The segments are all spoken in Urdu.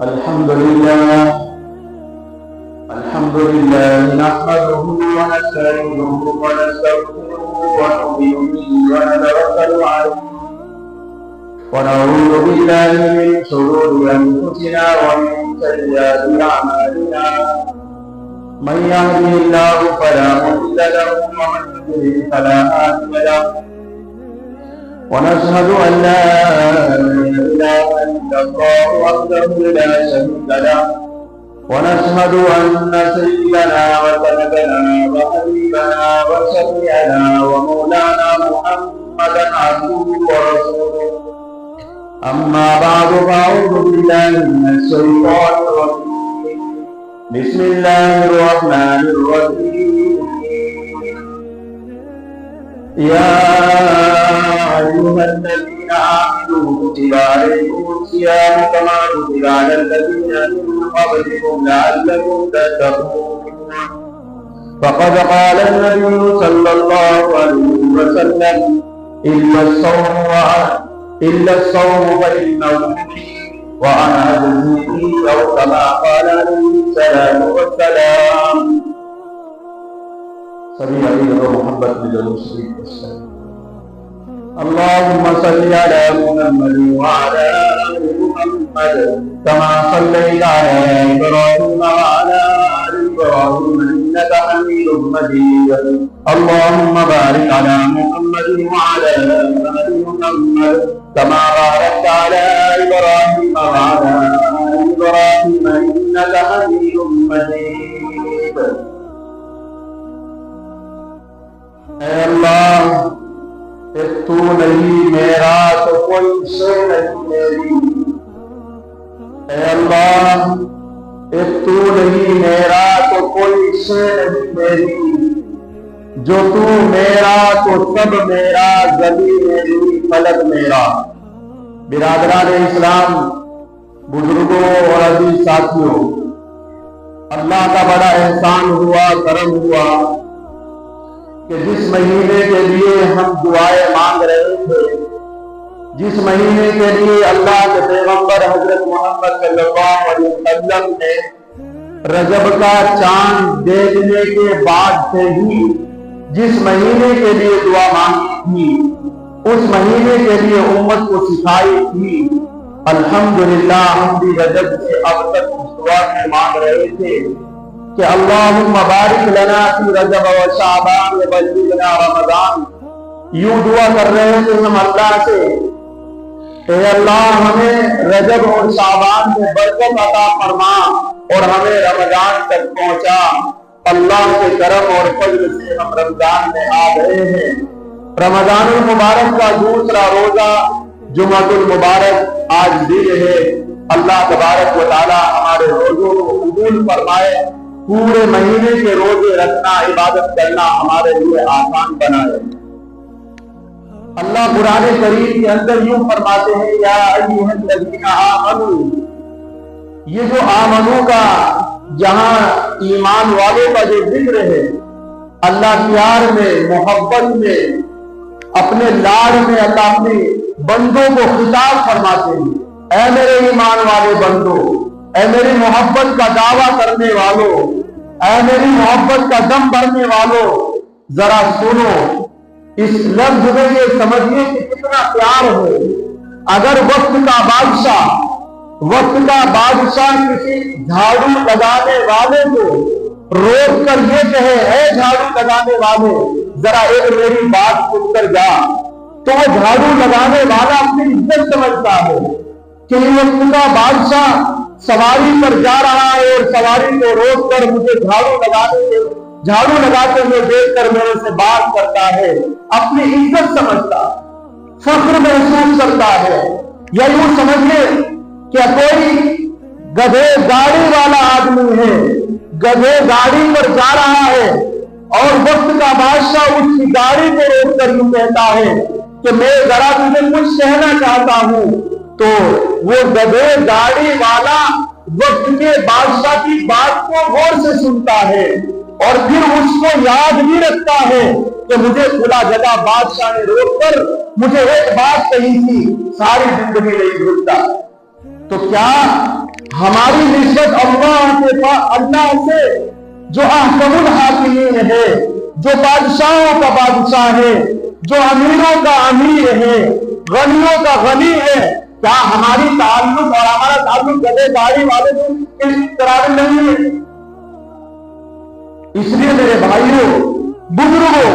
الحمد لله نحمده ونستعينه ونستغفره ونؤمن به ونتوكل عليه ونعوذ بالله من شرور أنفسنا ومن سيئات أعمالنا من يهده الله فلا مضل له ومن يضلل فلا هادي له ونشهد أن لا إله إلا الله وحده لا شريك له ونشهد أن سيدنا وسندنا وحبيبنا وشفيعنا ومولانا محمدا عبده ورسوله أما بعد فأعوذ بالله من الشيطان الرجيم بسم الله الرحمن الرحيم يا أيها الذين آمنوا كتب عليكم الصيام كما كتب على الذين من قبلكم لعلكم تتقون فقد قال النبي صلى الله عليه وسلم إلا الصوم فإنه لي وأنا أجزي به أو كما قال عليه الصلاة والسلام. سبھی علی و محبت میں ضرور شریف وسلم. اللهم صل على محمد وعلى آل محمد كما صليت على إبراهيم وعلى آل إبراهيم إنك حميد مجيد. اللهم بارك على محمد وعلى آل محمد كما باركت على إبراهيم وعلى آل إبراهيم إنك حميد مجيد. اے اللہ، ایک تو نہیں میرا تو کوئی شے نہیں میری. اے اللہ، ایک تو نہیں میرا تو کوئی شے نہیں میری. جو تو میرا تو سب میرا، زمین میری فلک میرا. برادران اسلام، بزرگوں اور عزیز ساتھیوں، اللہ کا بڑا احسان ہوا، کرم ہوا کہ جس مہینے کے لیے ہم دعائیں مانگ رہے تھے، جس مہینے کے لیے اللہ کے پیغمبر حضرت محمد صلی اللہ علیہ وسلم نے رجب کا چاند دیکھنے کے بعد سے ہی جس مہینے کے لیے دعا مانگی تھی، اس مہینے کے لیے امت کو سکھائی تھی. الحمدللہ ہم بھی رجب سے اب تک اس دعا میں مانگ رہے تھے کہ اللہم بارک لنا فی رجب و شعبان و بلغنا رمضان. یوں دعا کر رہے تھے ہم اللہ سے، اے اللہ ہمیں رجب اور شعبان میں برکت عطا فرما اور ہمیں رمضان تک پہنچا. اللہ کے کرم اور فضل سے ہم رمضان میں آ گئے ہیں. رمضان المبارک کا دوسرا روزہ جمعۃ المبارک آج دن ہے. اللہ تبارک و تعالی ہمارے روزوں کو قبول فرمائے. پورے مہینے کے روزے رکھنا، عبادت کرنا ہمارے لیے آسان بنائے. اللہ قرآن کریم کے اندر یوں فرماتے ہیں یا ایھا الذین آمنوا. یہ جو آمنو کا جہاں ایمان والوں کا جو ذکر ہے، اللہ پیار میں، محبت میں، اپنے لاڈ میں اللہ اپنے بندوں کو خطاب فرماتے ہیں. اے میرے ایمان والے بندو، اے میری محبت کا دعویٰ کرنے والوں، اے میری محبت کا دم بھرنے والوں، ذرا سنو. اس لفظ میں یہ سمجھیے کہ کتنا پیار ہے. اگر وقت کا بادشاہ کسی جھاڑو لگانے والے کو روک کر یہ کہے اے جھاڑو لگانے والے ذرا ایک میری بات سن کر جا، تو وہ جھاڑو لگانے والا اپنی عزت سمجھتا ہے کہ یہ وقت کا بادشاہ سواری پر جا رہا ہے اور سواری کو روک کر مجھے جھاڑو لگاتے ہوئے دیکھ کر میرے سے بات کرتا ہے. اپنی عزت سمجھتا، فخر محسوس کرتا ہے. یا یوں سمجھے کہ کوئی گدھے گاڑی والا آدمی ہے، گدھے گاڑی پر جا رہا ہے اور وقت کا بادشاہ اس کی گاڑی کو روک کر یوں کہتا ہے کہ میں ذرا تجھے کچھ کہنا چاہتا ہوں. تو وہ گدھے گاڑی والا وقت کے بادشاہ کی بات کو غور سے سنتا ہے اور پھر اس کو یاد بھی رکھتا ہے کہ مجھے کھلا جگہ بادشاہ نے روک کر مجھے ایک بات کہی تھی، ساری زندگی نہیں بھولتا. تو کیا ہماری نسبت اللہ سے جو احکم الحاکمین ہے، جو بادشاہوں کا بادشاہ ہے، جو امیروں کا امیر ہے، غنیوں کا غنی ہے، کیا ہماری تعلق اور ہمارا تعلق گدے گاڑی والے سے اس طرح نہیں ہے؟ اس لیے میرے بھائیوں بزرگوں،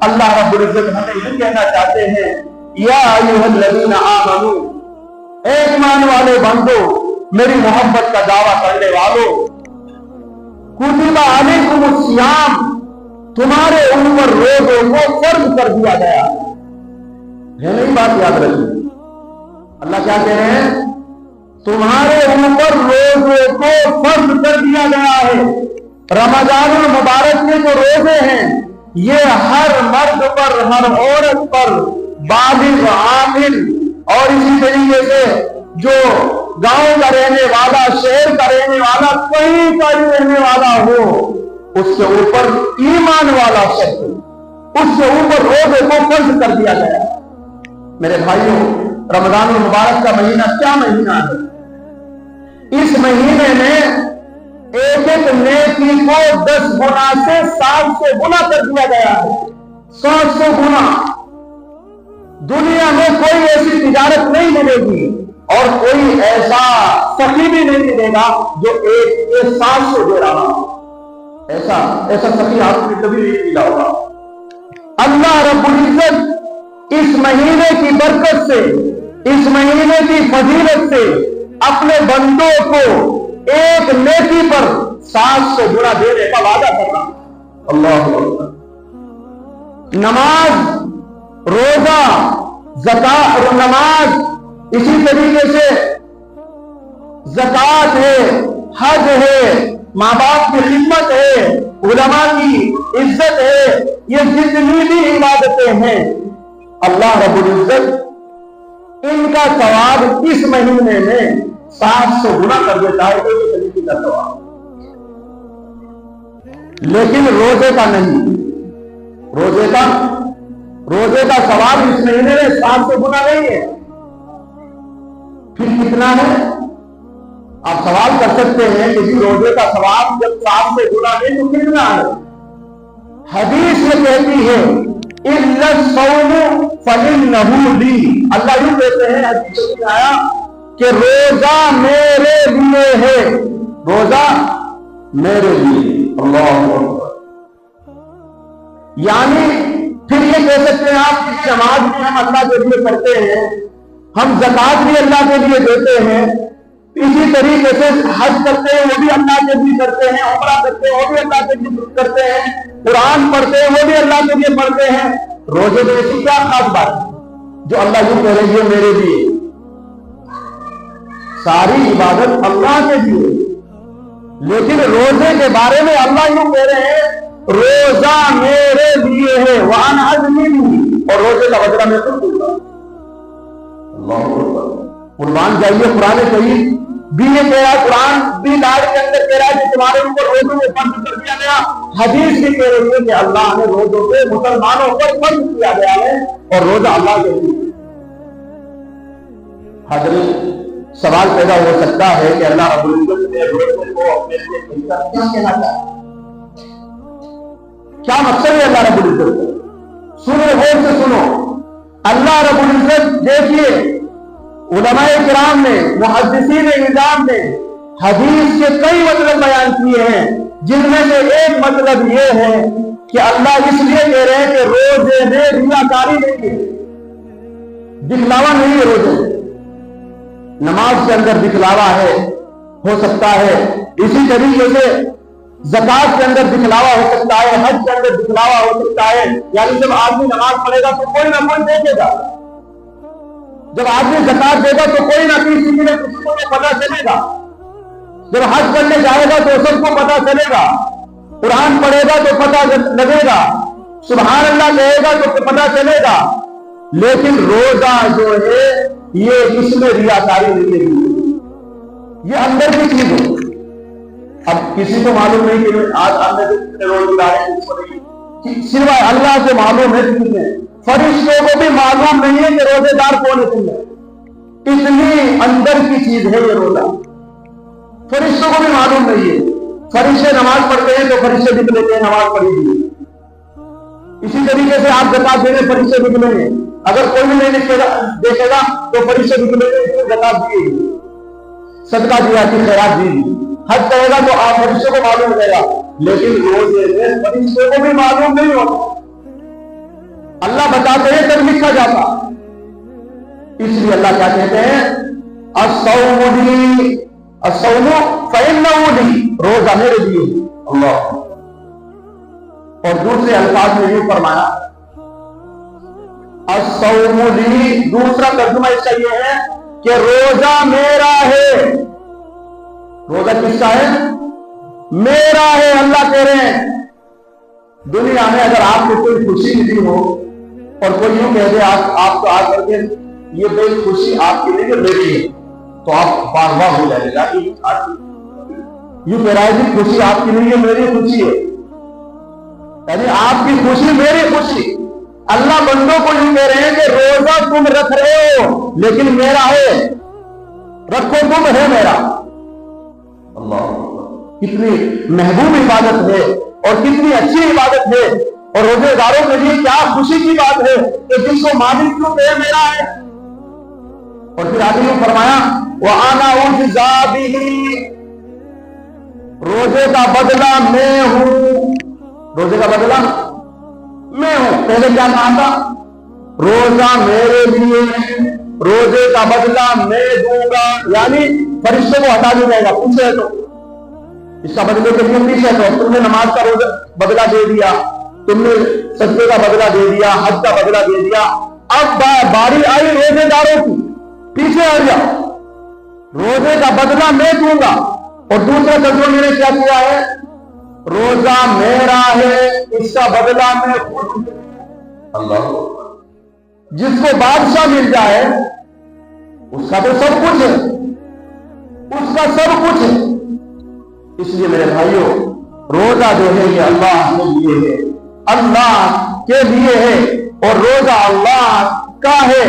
اللہ رب العزت ہمیں یہ کہنا چاہتے ہیں، یا ایھا الذین آمنو، اے ایمان والے بندو، میری محبت کا دعویٰ کرنے والوں، کتب علیکم الصیام، تمہارے اوپر روزوں کو فرض کر دیا گیا ہے نہیں؟ بات یاد رکھیے، اللہ کیا کہہ رہے ہیں؟ تمہارے اوپر روزوں کو فرض کر دیا گیا ہے۔ رمضان المبارک کے جو روزے ہیں یہ ہر مرد پر، ہر عورت پر، بالغ، عامل اور اسی طریقے سے جو گاؤں کا رہنے والا، شہر کا رہنے والا، کہیں کا رہنے والا ہو، اس کے اوپر ایمان والا شخص، اس کے اوپر روزے کو فرض کر دیا گیا۔ میرے بھائیوں، رمضان المبارک کا مہینہ کیا مہینہ ہے؟ اس مہینے میں ایک ایک نیکی کو 10 گنا سے 700 گنا کر دیا گیا ہے، 700 گنا۔ دنیا میں کوئی ایسی تجارت نہیں ملے گی اور کوئی ایسا سخی بھی نہیں ملے گا جو ایک 700 دے رہا، ایسا سخی آپ نے کبھی نہیں ملا ہوگا۔ اللہ رب العزت اس مہینے کی برکت سے، اس مہینے کی فضیلت سے اپنے بندوں کو ایک نیکی پر 700 گنا دینے کا وعدہ کرنا۔ اللہ اکبر۔ نماز، روزہ، زکات، نماز، اسی طریقے سے زکات ہے، حج ہے، ماں باپ کی خدمت ہے، علماء کی عزت ہے، یہ جتنی بھی عبادتیں ہیں اللہ رب العزت ان کا ثواب اس مہینے میں 700 گنا کر دیتا ہے، کوئی طریقے کا ثواب۔ لیکن روزے کا نہیں، روزے کا ثواب اس مہینے میں 700 گنا نہیں ہے۔ پھر کتنا ہے؟ آپ سوال کر سکتے ہیں کہ روزے کا ثواب جب 700 گنا نہیں تو کتنا ہے؟ حدیث میں کہتی ہے اِلَّا الصَّوْمُ فَإِنَّهُ لِي، اللہ یوں کہتے ہیں، حدیث میں آیا کہ روزہ میرے لیے ہے، روزہ میرے لیے۔ اللہ اکبر۔ یعنی پھر یہ کہہ سکتے ہیں آپ کہ نماز بھی ہم اللہ کے لیے کرتے ہیں، ہم زکات بھی اللہ کے لیے دیتے ہیں، اسی طریقے سے حج کرتے ہیں وہ بھی اللہ کے لیے کرتے ہیں، عمرہ کرتے ہیں وہ بھی اللہ کے لیے کرتے ہیں، قرآن پڑھتے ہیں وہ بھی اللہ کے لیے پڑھتے ہیں، روزے میں ایسی کیا خاص بات ہے جو اللہ یوں کہہ رہے ہیں میرے لیے؟ ساری عبادت اللہ کے لیے، لیکن روزے کے بارے میں اللہ یوں کہہ رہے ہیں روزہ میرے لیے ہے، وَأَنَا أَجْزِي، اور روزے کا بدلہ میں خود دوں گا۔ اللہ اکبر۔ قربان جائیے، قرآن کریم بھی یہ کہہ رہا ہے، قرآن بھی دار کے اندر کہہ رہا ہے کہ تمہارے اوپر روزوں میں فرض کر دیا گیا، حدیث بھی کہہ رہی ہے کہ اللہ نے روزوں پہ مسلمانوں پر فرض کیا گیا ہے اور روزہ اللہ کے لیے۔ حضرت سوال پیدا ہو سکتا ہے کہ اللہ رب العزت نے روزے کو اپنے لیے کیا کہنا چاہتا ہے؟ کیا مقصد ہے اللہ رب العزت؟ سنو، غور سے سنو۔ اللہ رب العزت دیکھیے، علماء کرام نے، محدثین نظام نے حدیث کے کئی مطلب بیان کیے ہیں، جن میں سے ایک مطلب یہ ہے کہ اللہ اس لیے کہہ رہے ہیں کہ روزے میں ریاکاری نہیں ہے، دکھلاوا نہیں ہے۔ روزے نماز کے اندر دکھلاوا ہے، ہو سکتا ہے، اسی طریقے سے زکات کے اندر دکھلاوا ہو سکتا ہے، حج کے اندر دکھلاوا ہو سکتا ہے، یعنی جب آدمی نماز پڑھے گا تو کوئی نہ کوئی دیکھے گا، جب آدمی زکات دے گا تو کوئی نہ کسی نے کسی کو پتا چلے گا، جب حج کرنے جائے گا تو سب کو پتا چلے گا، قرآن پڑھے گا تو پتا لگے گا، سبحان اللہ کہے گا تو پتا چلے گا۔ لیکن روزہ جو ہے یہ اس میں ریاکاری نہیں ہے، یہ اندر کی چیز ہے۔ اب کسی کو معلوم نہیں کہ آج ہم نے کتنے روزے دار، صرف اللہ کو معلوم ہے، فرشتوں کو بھی معلوم نہیں ہے کہ روزے دار کون ہے، اتنی اندر کی چیز ہے یہ روزہ، فرشتوں کو بھی معلوم نہیں ہے۔ فرشتے نماز پڑھتے ہیں تو فرشتے لکھ لیتے ہیں نماز پڑھی دی۔ اسی طریقے سے آپ زکات دے رہے فرشتے لکھ لیں گے، اگر کوئی بھی نہیں دیکھے گا تو فرشتے لکھ لیں گے زکات دیے گی، صدقہ دیا کی خیرات دی گی۔ حج کرے گا تو آپ فرشتوں کو معلوم ہو جائے گا، لیکن روزے سے فرشتوں کو بھی معلوم نہیں ہوتا، اللہ بتاتے ہیں تب لکھا جاتا۔ اس لیے اللہ کیا کہتے ہیں، الصوم لی، الصوم فإنہ لی، روزہ میرے لیے اللہ۔ اور دوسرے الفاظ میں یہ فرمایا الصوم لی، دوسرا ترجمہ اس کا یہ ہے کہ روزہ میرا ہے۔ روزہ کس کا ہے؟ میرا ہے۔ اللہ کہہ رہے ہیں دنیا میں اگر آپ کو کوئی خوشی ملی ہو اور کوئی یوں کہہ دے آپ کو آ کر کے یہ بے خوشی آپ کی نہیں میری ہے، تو آپ باغ باغ ہو جائے گا، یوں کہہ رہا ہے کہ خوشی آپ کی نہیں ہے میری خوشی ہے، یعنی آپ کی خوشی میری خوشی۔ اللہ بندوں کو یوں کہہ رہے ہیں کہ روزہ تم رکھ رہے ہو لیکن میرا ہے، رکھو تم ہے میرا۔ اللہ کتنی محبوب عبادت ہے اور کتنی اچھی عبادت ہے، اور روزے داروں کے لیے کیا خوشی کی بات ہے کہ جس کو مالک کیوں کہ میرا ہے۔ اور پھر آگے یوں فرمایا وَأَنَا أُجْزَىٰ بِهِ، روزے کا بدلہ میں ہوں، روزے کا بدلہ میں ہوں۔ پہلے کیا کہا تھا؟ روزہ میرے لیے، روزے کا بدلہ میں دوں گا، یعنی فرشتے کو ہٹا دیا جائے گا، پوچھے تو اس کا بدلے کے لیے پیچھے تو تم نے نماز کا روزہ بدلہ دے دیا، تم نے صدقے کا بدلہ دے دیا، حج کا بدلہ دے دیا، اب باری آئی روزے داروں کی، پیچھے ہٹ جاؤ، روزے کا بدلہ میں دوں گا۔ اور دوسرا ترجمہ میں نے کیا کیا ہے، روزہ میرا ہے اس کا بدلہ میں خود۔ اللہ، جس کو بادشاہ مل جائے اس کا تو سب کچھ ہے، اس کا سب کچھ ہے۔ اس لیے میرے بھائیوں روزہ جو ہے یہ اللہ کے لیے ہے، اللہ کے لیے ہے، اور روزہ اللہ کا ہے۔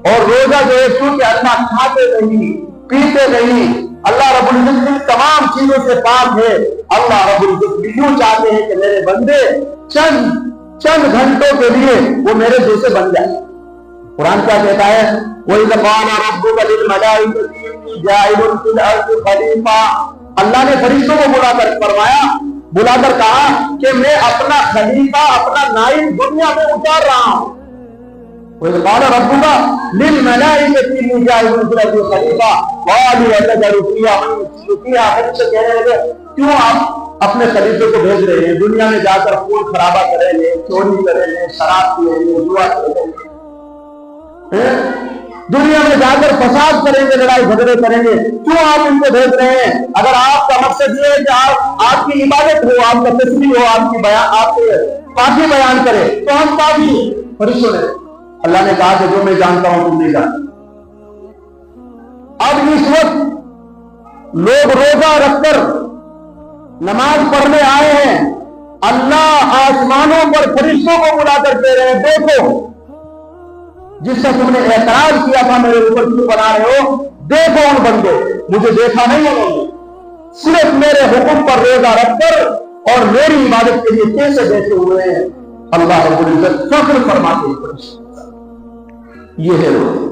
اور روزہ جو ہے چونکہ اللہ کھاتے نہیں پیتے نہیں، اللہ رب العزت تمام چیزوں سے پاک ہے، اللہ رب العزت یوں چاہتے ہیں کہ میرے بندے چند گھنٹوں کے لیے وہ میرے جیسے بن جائے۔ قرآن کیا کہتا ہے، وَإِذْ قَالَ رَبُّكَ لِلْمَلَائِكَةِ إِنِّي جَاعِلٌ فِي الْأَرْضِ خَلِيفَةً، اللہ نے فرشتوں کو بلا کر کہا کہ میں اپنا خلیفہ، اپنا نائب دنیا میں اتار رہا ہوں۔ وَإِذْ قَالَ رَبُّكَ لِلْمَلَائِكَةِ إِنِّي جَاعِلٌ فِي الْأَرْضِ خَلِيفَةً قَالُوا أَتَجْعَلُ فِيهَا مَن يُفْسِدُ فِيهَا، فرشتے کہنے لگے کیوں آپ اپنے خلیفے کو بھیج رہے ہیں، دنیا میں جا کر خون خرابہ کریں گے، چوری کریں گے، شراب پیئیں گے، جوا کریں گے، دنیا میں جا کر فساد کریں گے، لڑائی جھگڑے کریں گے، کیوں آپ ان کو بھیج رہے ہیں؟ اگر آپ کا مقصد یہ ہے کہ آپ کی عبادت ہو، آپ کا تسبیح ہو، آپ کے پاکی بیان کرے تو ہم کافی ہیں۔ فرشتوں نے، اللہ نے کہا کہ جو میں جانتا ہوں تم نہیں جانتے۔ اب اس وقت لوگ روزہ رکھ کر نماز پڑھنے آئے ہیں، اللہ آسمانوں پر فرشتوں کو بلا کر کہہ رہے ہیں دیکھو جس سے تم نے اعتراض کیا تھا میرے اوپر کیوں بنا رہے ہو، دیکھو ان بندے، مجھے دیکھا نہیں انہوں نے، صرف میرے حکم پر روزہ رکھ کر اور میری عبادت کے لیے کیسے بیٹھے ہوئے ہیں۔ اللہ رب العزت فخر فرماتے ہیں، یہ ہے روزہ،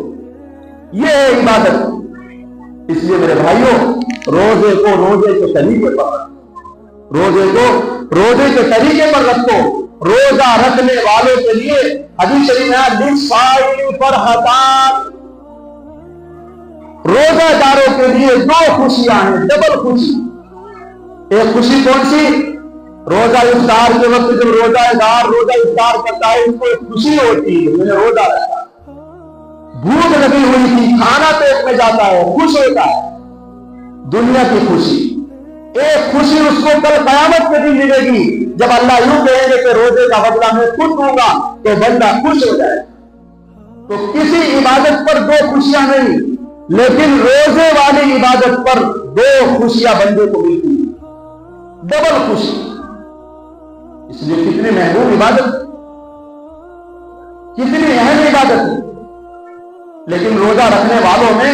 یہ ہے عبادت۔ اس لیے میرے بھائیوں روزے کو روزے کے طریقے پر رکھو، روزے کے طریقے پر رکھو۔ روزہ رکھنے والوں کے لیے حدیث شریف میں للصائم فرحتان، روزہ داروں کے لیے دو خوشیاں ہیں، ڈبل خوشی۔ ایک خوشی کون سی؟ روزہ افطار کے وقت جب روزہ دار روزہ افطار کرتا ہے اس کو ایک خوشی ہوتی ہے، میں نے روزہ رکھا، بھوک لگی ہوئی تھی، کھانا پیٹ میں جاتا ہے، خوش ہوتا ہے، دنیا کی خوشی۔ ایک خوشی اس کو کل قیامت کے دن ملے گی جب اللہ یوں کہیں گے کہ روزے کا بدلہ میں خود دوں گا تو بندہ خوش ہو جائے۔ تو کسی عبادت پر دو خوشیاں نہیں، لیکن روزے والی عبادت پر دو خوشیاں بندے کو ملتی ہیں، ڈبل خوشی۔ اس لیے کتنی محبوب عبادت، کتنی اہم عبادت ہے، لیکن روزہ رکھنے والوں میں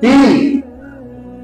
3।